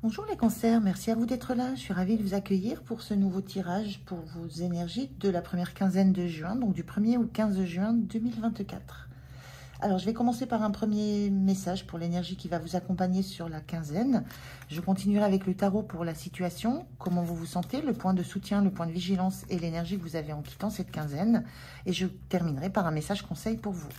Bonjour les cancers, merci à vous d'être là. Je suis ravie de vous accueillir pour ce nouveau tirage pour vos énergies de la première quinzaine de juin, donc du 1er au 15 juin 2024. Alors, je vais commencer par un premier message pour l'énergie qui va vous accompagner sur la quinzaine. Je continuerai avec le tarot pour la situation, comment vous vous sentez, le point de soutien, le point de vigilance et l'énergie que vous avez en quittant cette quinzaine. Et je terminerai par un message conseil pour vous.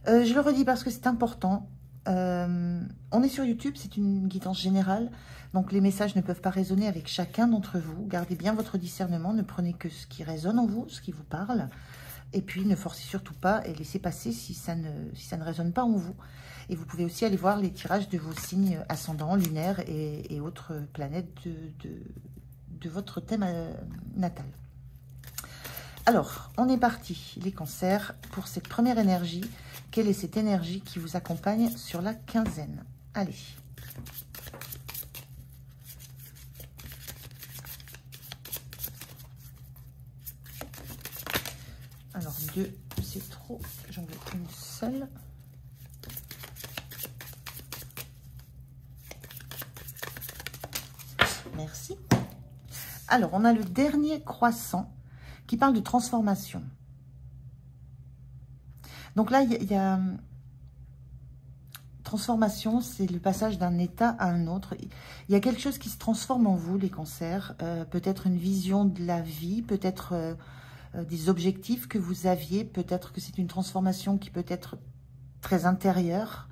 Je le redis parce que c'est important. On est sur YouTube, c'est une guidance générale, donc les messages ne peuvent pas résonner avec chacun d'entre vous. Gardez bien votre discernement, ne prenez que ce qui résonne en vous, ce qui vous parle, et puis ne forcez surtout pas et laissez passer si ça ne résonne pas en vous. Et vous pouvez aussi aller voir les tirages de vos signes ascendants, lunaires et autres planètes de votre thème natal. Alors, on est parti, les cancers, pour cette première énergie. Quelle est cette énergie qui vous accompagne sur la quinzaine? Allez. Alors, 2, c'est trop. J'en veux une seule. Merci. Alors, on a le dernier croissant qui parle de transformation. Donc là, il y a transformation, c'est le passage d'un état à un autre. Il y a quelque chose qui se transforme en vous, les cancers. Peut-être une vision de la vie, peut-être des objectifs que vous aviez. Peut-être que c'est une transformation qui peut être très intérieure.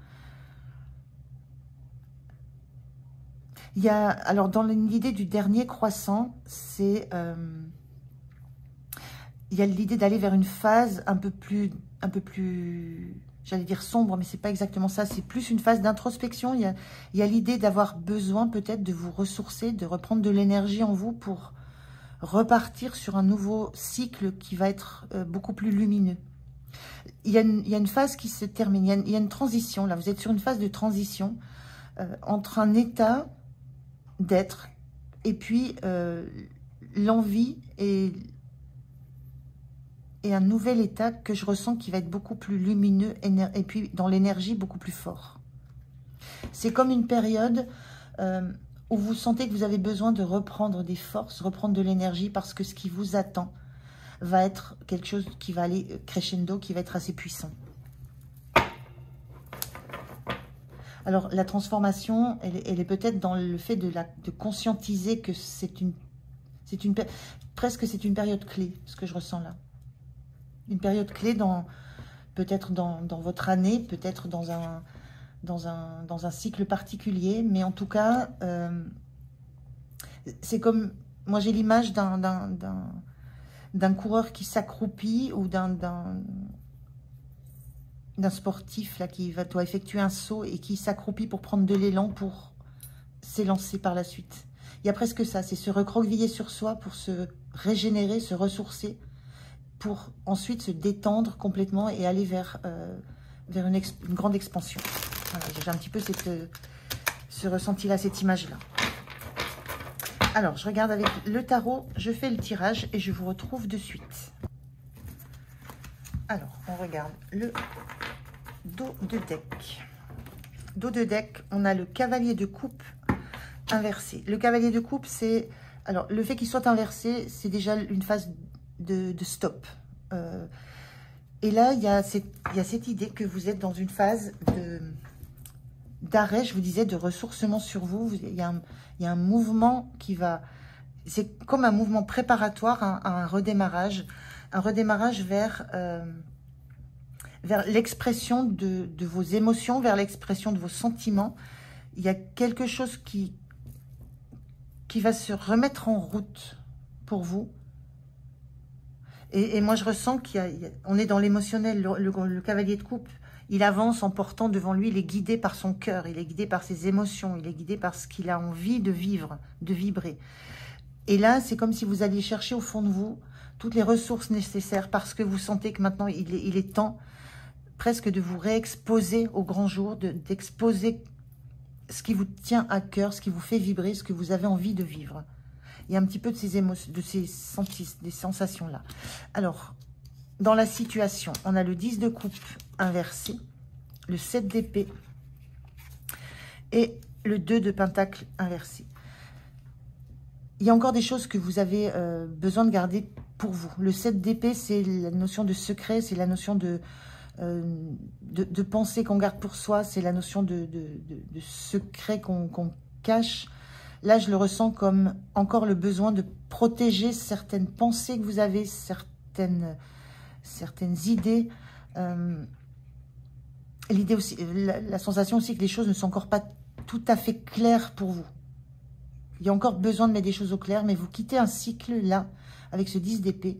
Il y a, alors dans l'idée du dernier croissant, c'est... il y a l'idée d'aller vers une phase un peu plus, j'allais dire sombre, mais c'est pas exactement ça. C'est plus une phase d'introspection. Il y a l'idée d'avoir besoin peut-être de vous ressourcer, de reprendre de l'énergie en vous pour repartir sur un nouveau cycle qui va être beaucoup plus lumineux. Il y a une phase qui se termine, il y a une transition. Là, vous êtes sur une phase de transition entre un état d'être et puis l'envie et un nouvel état que je ressens qui va être beaucoup plus lumineux et puis dans l'énergie beaucoup plus fort. C'est comme une période où vous sentez que vous avez besoin de reprendre des forces, reprendre de l'énergie parce que ce qui vous attend va être quelque chose qui va aller crescendo, qui va être assez puissant. Alors la transformation, elle est peut-être dans le fait de conscientiser que presque c'est une période clé, ce que je ressens là. Une période clé peut-être dans votre année, peut-être dans un cycle particulier, mais en tout cas, c'est comme, moi j'ai l'image d'un coureur qui s'accroupit ou d'un sportif là qui doit effectuer un saut et qui s'accroupit pour prendre de l'élan pour s'élancer par la suite. Il y a presque ça, c'est se recroqueviller sur soi pour se régénérer, se ressourcer, pour ensuite se détendre complètement et aller vers une grande expansion. Voilà, j'ai un petit peu ce ressenti-là, cette image-là. Alors, je regarde avec le tarot, je fais le tirage et je vous retrouve de suite. Alors, on regarde le dos de deck. Dos de deck, on a le cavalier de coupe inversé. Le cavalier de coupe, c'est... Alors, le fait qu'il soit inversé, c'est déjà une phase de stop. Et là, il y a cette idée que vous êtes dans une phase d'arrêt, je vous disais, de ressourcement sur vous. Il y a un mouvement qui va... C'est comme un mouvement préparatoire à un redémarrage vers l'expression de vos émotions, vers l'expression de vos sentiments. Il y a quelque chose qui va se remettre en route pour vous. Et moi, je ressens qu'on est dans l'émotionnel. Le cavalier de coupe, il avance en portant devant lui, il est guidé par son cœur, il est guidé par ses émotions, il est guidé par ce qu'il a envie de vivre, de vibrer. Et là, c'est comme si vous alliez chercher au fond de vous toutes les ressources nécessaires parce que vous sentez que maintenant, il est temps presque de vous réexposer au grand jour, d'exposer ce qui vous tient à cœur, ce qui vous fait vibrer, ce que vous avez envie de vivre. Il y a un petit peu de ces émotions, des sensations-là. Alors, dans la situation, on a le 10 de coupe inversé, le 7 d'épée et le 2 de Pentacle inversé. Il y a encore des choses que vous avez besoin de garder pour vous. Le 7 d'épée, c'est la notion de secret, c'est la notion de pensée qu'on garde pour soi, c'est la notion de secret qu'on cache. Là, je le ressens comme encore le besoin de protéger certaines pensées que vous avez, certaines idées. L'idée aussi, la sensation aussi que les choses ne sont encore pas tout à fait claires pour vous. Il y a encore besoin de mettre des choses au clair, mais vous quittez un cycle là, avec ce 10 d'épée.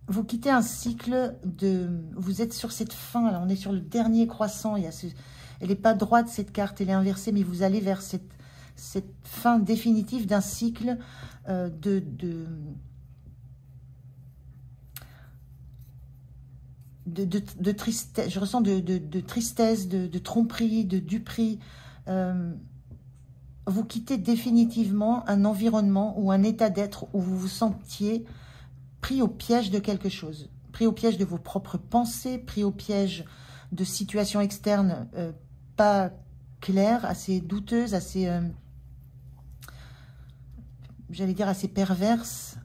Vous quittez un cycle de... Vous êtes sur cette fin, là, on est sur le dernier croissant. Il y a elle n'est pas droite cette carte, elle est inversée, mais vous allez vers cette fin définitive d'un cycle de tristesse. Je ressens de tristesse, de tromperie, de duperie. Vous quittez définitivement un environnement ou un état d'être où vous vous sentiez pris au piège de quelque chose, pris au piège de vos propres pensées, pris au piège de situations externes pas claires, assez douteuses, assez, j'allais dire, assez perverses.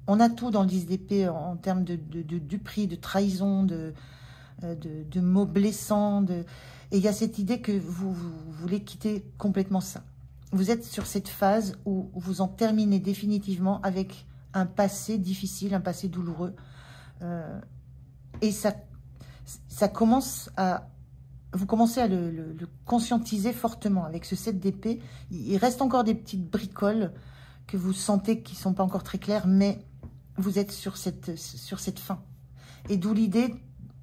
On a tout dans le 10 d'épée en termes de duperie, de trahison, de mots blessants, et il y a cette idée que vous voulez quitter complètement ça. Vous êtes sur cette phase où vous en terminez définitivement avec un passé difficile, un passé douloureux. Et ça commence à... Vous commencez à le conscientiser fortement avec ce 7 d'épée. Il reste encore des petites bricoles que vous sentez qui ne sont pas encore très claires, mais vous êtes sur cette fin. Et d'où l'idée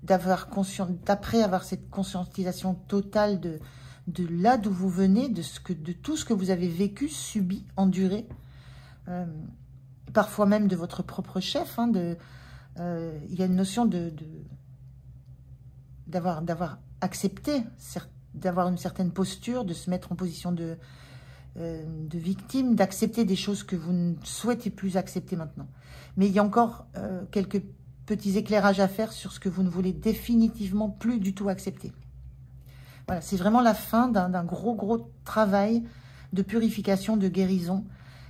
d'après avoir cette conscientisation totale de là d'où vous venez, de tout ce que vous avez vécu, subi, enduré, parfois même de votre propre chef. Il y a une notion d'avoir accepté, d'avoir une certaine posture, de se mettre en position de victime, d'accepter des choses que vous ne souhaitez plus accepter maintenant. Mais il y a encore quelques petits éclairages à faire sur ce que vous ne voulez définitivement plus du tout accepter. Voilà, c'est vraiment la fin d'un gros travail de purification, de guérison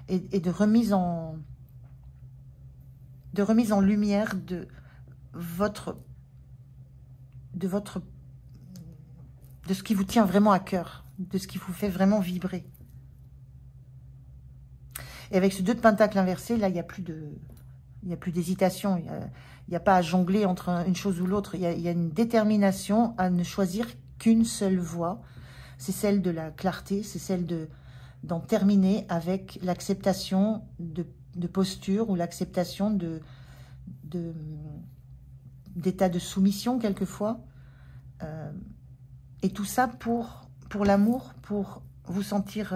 et de remise en lumière de ce qui vous tient vraiment à cœur, de ce qui vous fait vraiment vibrer. Et avec ce 2 de Pentacle inversé, là, il n'y a plus d'hésitation. Il n'y a pas à jongler entre une chose ou l'autre. Il y a une détermination à ne choisir qu'une seule voie. C'est celle de la clarté, c'est celle d'en terminer avec l'acceptation de posture ou l'acceptation d'état de soumission quelquefois. Et tout ça pour l'amour, pour vous sentir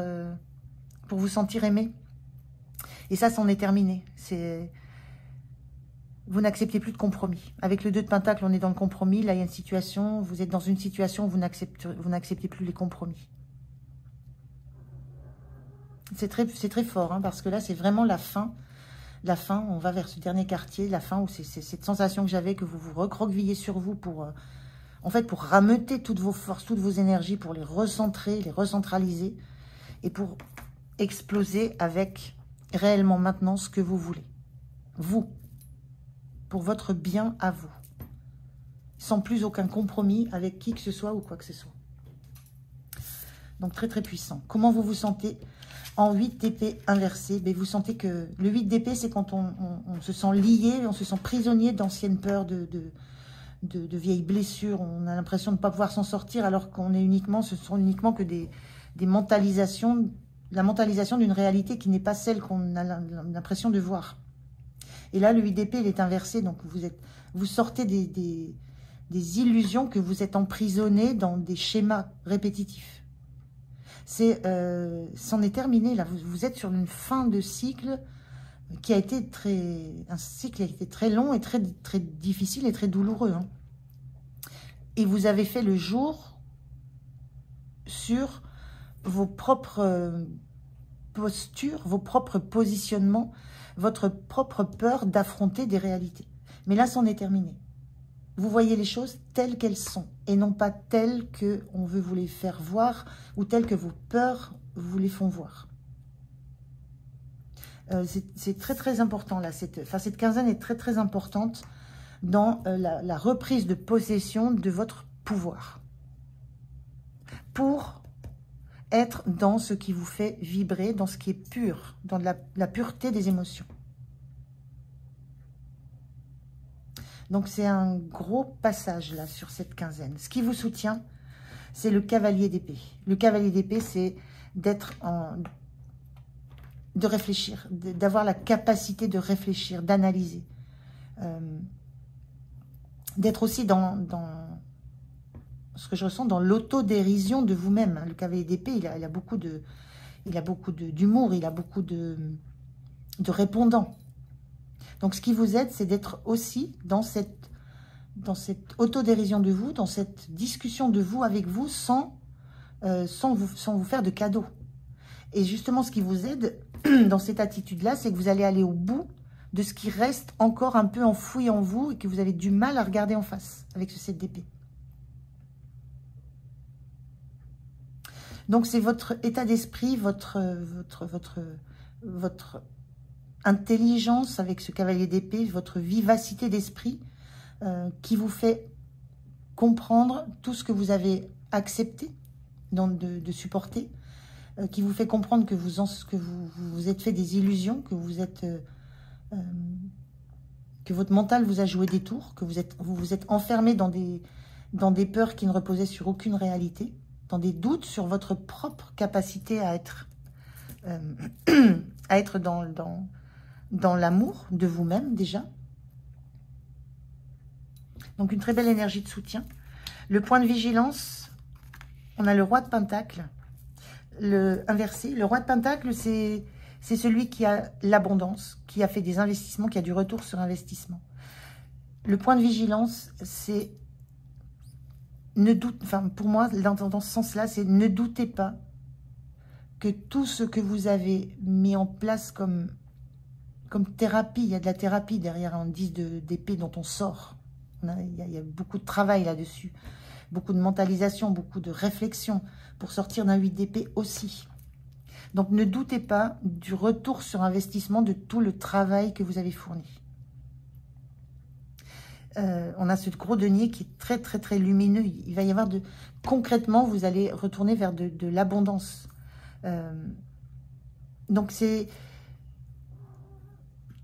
aimé. Et ça, c'en est terminé. Vous n'acceptez plus de compromis. Avec le 2 de Pentacle, on est dans le compromis. Là, il y a une situation, vous êtes dans une situation où vous n'acceptez plus les compromis. C'est très fort, parce que là, c'est vraiment la fin. La fin, on va vers ce dernier quartier, la fin où c'est cette sensation que j'avais, que vous vous recroquevillez sur vous pour rameuter toutes vos forces, toutes vos énergies, pour les recentrer, les recentraliser et pour exploser avec réellement maintenant ce que vous voulez. Vous, pour votre bien à vous, sans plus aucun compromis avec qui que ce soit ou quoi que ce soit. Donc très puissant. Comment vous vous sentez en 8 d'épée inversé? Vous sentez que le 8 d'épée, c'est quand on se sent lié, on se sent prisonnier d'anciennes peurs, de vieilles blessures. On a l'impression de ne pas pouvoir s'en sortir alors ce sont uniquement que des mentalisations, la mentalisation d'une réalité qui n'est pas celle qu'on a l'impression de voir. Et là, le 8 d'épée, il est inversé, donc vous sortez des illusions, que vous êtes emprisonné dans des schémas répétitifs. C'en est terminé, là, vous êtes sur une fin de cycle qui a été très long et très difficile et très douloureux. Et vous avez fait le jour sur vos propres postures, vos propres positionnements, votre propre peur d'affronter des réalités. Mais là, c'en est terminé. Vous voyez les choses telles qu'elles sont et non pas telles qu'on veut vous les faire voir ou telles que vos peurs vous les font voir. C'est très très important là. Cette quinzaine est très très importante dans la reprise de possession de votre pouvoir. Pour être dans ce qui vous fait vibrer, dans ce qui est pur, dans la pureté des émotions. Donc c'est un gros passage là sur cette quinzaine. Ce qui vous soutient, c'est le cavalier d'épée. Le cavalier d'épée, c'est de réfléchir, d'avoir la capacité de réfléchir, d'analyser. D'être aussi dans ce que je ressens, dans l'autodérision de vous-même. Le cavalier d'épée, il a beaucoup d'humour, il a beaucoup de répondants. Donc, ce qui vous aide, c'est d'être aussi dans cette autodérision de vous, dans cette discussion de vous avec vous, sans vous faire de cadeaux. Et justement, ce qui vous aide dans cette attitude-là, c'est que vous allez aller au bout de ce qui reste encore un peu enfoui en vous et que vous avez du mal à regarder en face avec ce 7 d'épée. Donc, c'est votre état d'esprit, votre intelligence avec ce cavalier d'épée, votre vivacité d'esprit qui vous fait comprendre tout ce que vous avez accepté de supporter, qui vous fait comprendre que vous êtes fait des illusions, que votre mental vous a joué des tours, que vous vous êtes enfermé dans des peurs qui ne reposaient sur aucune réalité, dans des doutes sur votre propre capacité à être dans l'amour de vous-même déjà. Donc une très belle énergie de soutien. Le point de vigilance, on a le roi de Pentacle, inversé. Le roi de Pentacle, c'est celui qui a l'abondance, qui a fait des investissements, qui a du retour sur investissement. Le point de vigilance, c'est pour moi, dans ce sens-là, c'est ne doutez pas que tout ce que vous avez mis en place comme thérapie, il y a de la thérapie derrière un 10 d'épée dont on sort. Il y a beaucoup de travail là-dessus, beaucoup de mentalisation, beaucoup de réflexion pour sortir d'un 8 d'épée aussi. Donc ne doutez pas du retour sur investissement de tout le travail que vous avez fourni. On a ce gros denier qui est très très très lumineux. Il va y avoir concrètement, vous allez retourner vers de l'abondance. Donc c'est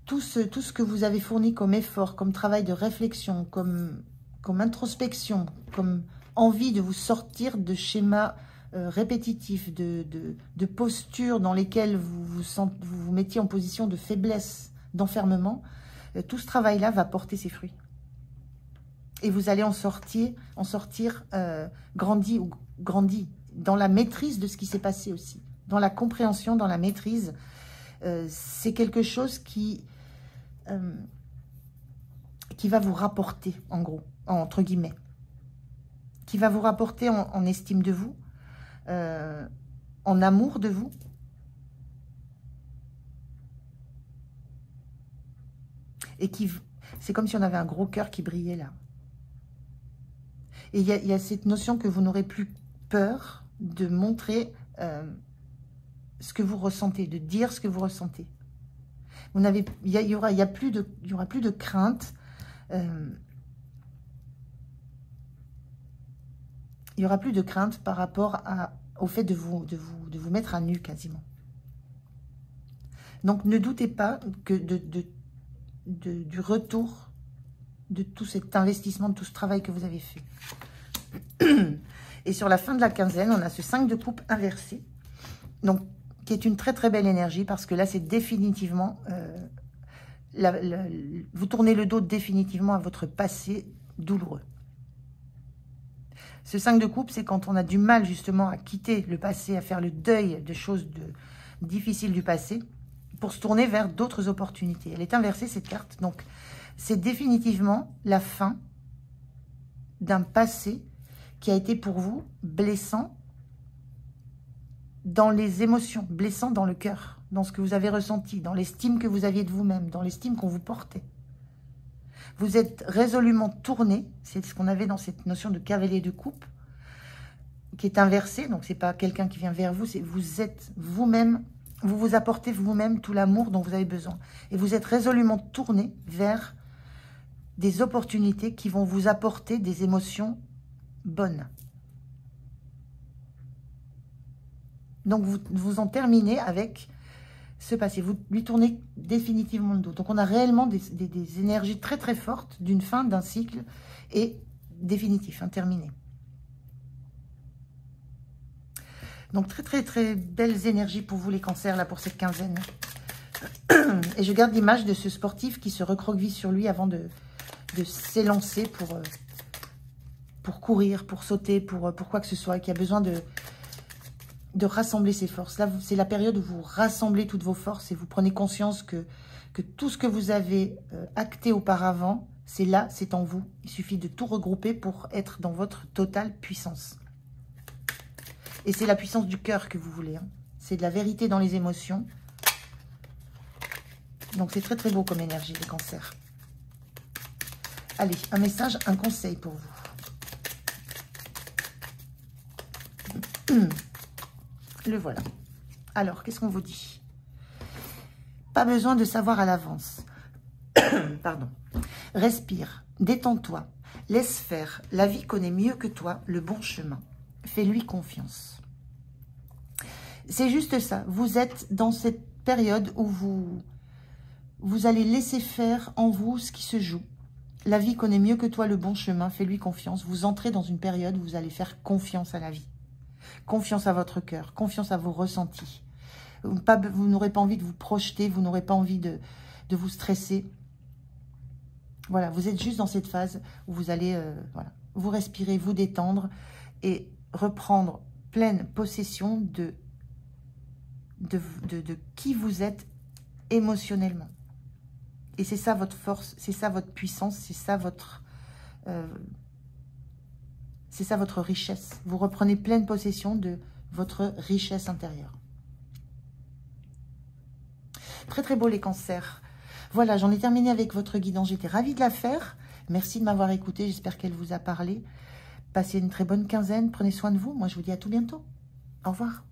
tout ce que vous avez fourni comme effort, comme travail de réflexion, comme introspection, comme envie de vous sortir de schémas répétitifs, de postures dans lesquelles vous vous mettiez en position de faiblesse, d'enfermement. Tout ce travail-là va porter ses fruits. Et vous allez en sortir grandi dans la maîtrise de ce qui s'est passé aussi, dans la compréhension, dans la maîtrise. C'est quelque chose qui va vous rapporter, en gros, entre guillemets, qui va vous rapporter en estime de vous, en amour de vous, et c'est comme si on avait un gros cœur qui brillait là. Et il y a cette notion que vous n'aurez plus peur de montrer ce que vous ressentez, de dire ce que vous ressentez. Il y aura plus de crainte. Il y aura plus de crainte par rapport au fait de vous mettre à nu quasiment. Donc ne doutez pas que du retour de tout cet investissement, de tout ce travail que vous avez fait. Et sur la fin de la quinzaine, on a ce 5 de coupe inversé, donc qui est une très très belle énergie, parce que là c'est définitivement, vous tournez le dos définitivement à votre passé douloureux. Ce 5 de coupe, c'est quand on a du mal justement à quitter le passé, à faire le deuil de choses difficiles du passé, pour se tourner vers d'autres opportunités. Elle est inversée, cette carte, donc c'est définitivement la fin d'un passé qui a été pour vous blessant dans les émotions, blessant dans le cœur, dans ce que vous avez ressenti, dans l'estime que vous aviez de vous-même, dans l'estime qu'on vous portait. Vous êtes résolument tourné. C'est ce qu'on avait dans cette notion de cavalier de coupe, qui est inversé. Donc, c'est pas quelqu'un qui vient vers vous, c'est vous êtes vous-même, vous vous apportez vous-même tout l'amour dont vous avez besoin. Et vous êtes résolument tourné vers des opportunités qui vont vous apporter des émotions bonnes. Donc, vous en terminez avec ce passé. Vous lui tournez définitivement le dos. Donc, on a réellement des énergies très, très fortes d'une fin d'un cycle et définitif, terminé. Donc, très, très, très belles énergies pour vous, les cancers, là, pour cette quinzaine. Et je garde l'image de ce sportif qui se recroqueville sur lui avant de s'élancer pour courir, pour sauter, pour quoi que ce soit, qui a besoin de rassembler ses forces. Là, c'est la période où vous rassemblez toutes vos forces et vous prenez conscience que tout ce que vous avez acté auparavant, c'est là, c'est en vous. Il suffit de tout regrouper pour être dans votre totale puissance. Et c'est la puissance du cœur que vous voulez. C'est de la vérité dans les émotions. Donc, c'est très, très beau comme énergie, les cancers. Allez, un message, un conseil pour vous. Le voilà. Alors, qu'est-ce qu'on vous dit? Pas besoin de savoir à l'avance. Pardon. Respire, détends-toi, laisse faire. La vie connaît mieux que toi le bon chemin. Fais-lui confiance. C'est juste ça. Vous êtes dans cette période où vous allez laisser faire en vous ce qui se joue. La vie connaît mieux que toi le bon chemin. Fais-lui confiance. Vous entrez dans une période où vous allez faire confiance à la vie. Confiance à votre cœur, confiance à vos ressentis. Vous n'aurez pas envie de vous projeter, vous n'aurez pas envie de vous stresser. Voilà, vous êtes juste dans cette phase où vous allez voilà, vous respirer, vous détendre et reprendre pleine possession de qui vous êtes émotionnellement. Et c'est ça votre force, c'est ça votre puissance, c'est ça votre richesse. Vous reprenez pleine possession de votre richesse intérieure. Très très beau les cancers. Voilà, j'en ai terminé avec votre guidance. J'étais ravie de la faire. Merci de m'avoir écouté. J'espère qu'elle vous a parlé. Passez une très bonne quinzaine. Prenez soin de vous. Moi, je vous dis à tout bientôt. Au revoir.